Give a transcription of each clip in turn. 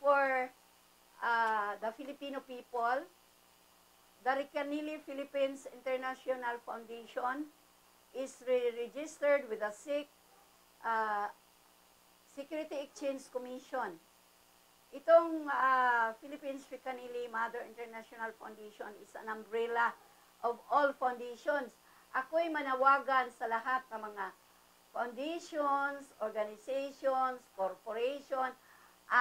for the Filipino people, the Recanili Philippines International Foundation is registered with the Security Exchange Commission. Itong Philippines Recanili Mother International Foundation is an umbrella of all foundations. Ako'y manawagan sa lahat ng mga foundations, organizations, corporation,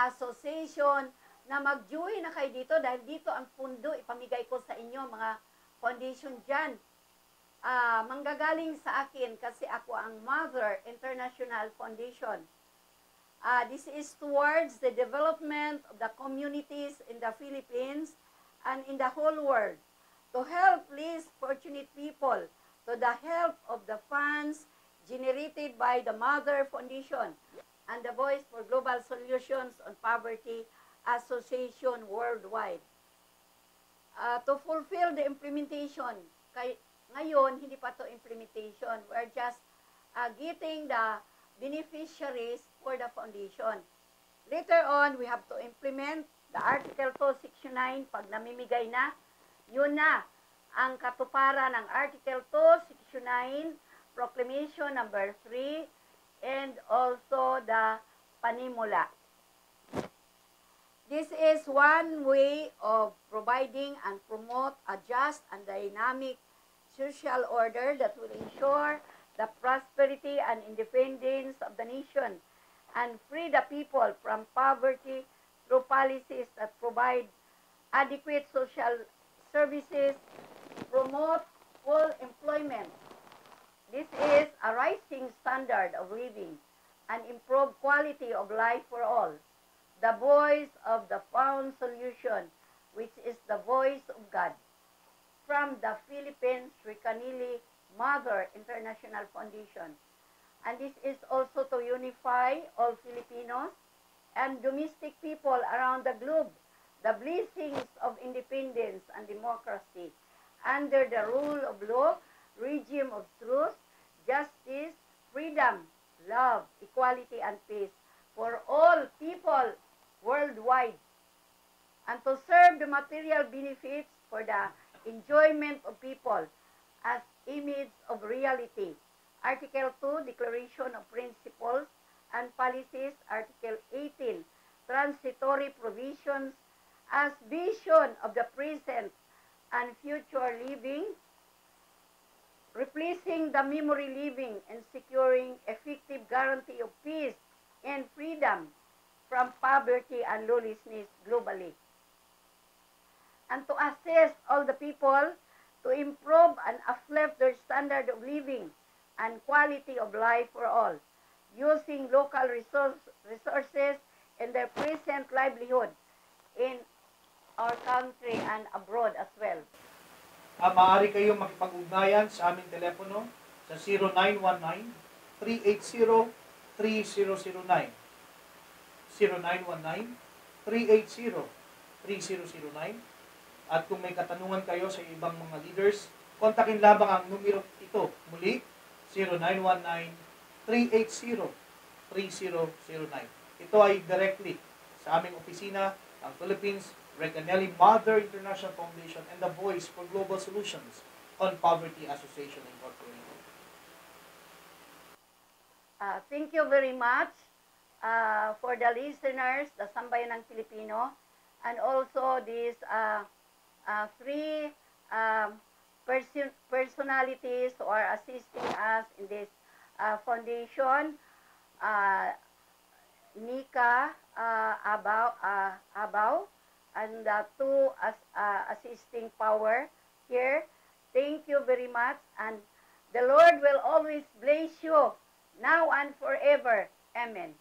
association, na mag-join na kayo dito dahil dito ang pundo ipamigay ko sa inyo mga foundation dyan. Manggagaling sa akin kasi ako ang Mother International Foundation. This is towards the development of the communities in the Philippines and in the whole world to help less fortunate people, to the help of the funds generated by the Mother Foundation and the Voice for Global Solutions on Poverty Association worldwide. To fulfill the implementation, ngayon, hindi pa to implementation. We're just getting the beneficiaries for the foundation. Later on, we have to implement the Article 2, Section 9. Pag namimigay na, yun na ang katuparan ng Article 2, Section 9, Proclamation number 3, and also the panimula. This is one way of providing and promote a just and dynamic social order that will ensure the prosperity and independence of the nation and free the people from poverty through policies that provide adequate social services, promote full employment. This is a rising standard of living and improve quality of life for all. The voice of the found solution, which is the voice of God. From the Philippines Recanili Mother International Foundation. And this is also to unify all Filipinos and domestic people around the globe, the blessings of independence and democracy, under the rule of law, regime of truth, justice, freedom, love, equality, and peace for all people worldwide, and to serve the material benefits for the enjoyment of people as image of reality. Article 2, Declaration of Principles and Policies, Article 18, Transitory Provisions as vision of the present and future living, replacing the memory living and securing effective guarantee of peace and freedom from poverty and lawlessness globally. And to assist all the people to improve and uplift their standard of living and quality of life for all, using local resources in their present livelihood in our country and abroad as well. Maaari kayong makipag-ugnayan sa aming telepono sa 0919-380-3009. 0919-380-3009. At kung may katanungan kayo sa ibang mga leaders, kontakin lamang ang numero ito. Muli, 0919-380-3009. Ito ay directly sa aming opisina, ang Philippines Recanili Mother International Foundation and the Voice for Global Solutions on Poverty Association Incorporated. Thank you very much for the listeners, the Sambayan ng Pilipino, and also these three personalities who are assisting us in this foundation. Nika Abaw, and the two assisting power here. Thank you very much, and the Lord will always bless you now and forever. Amen.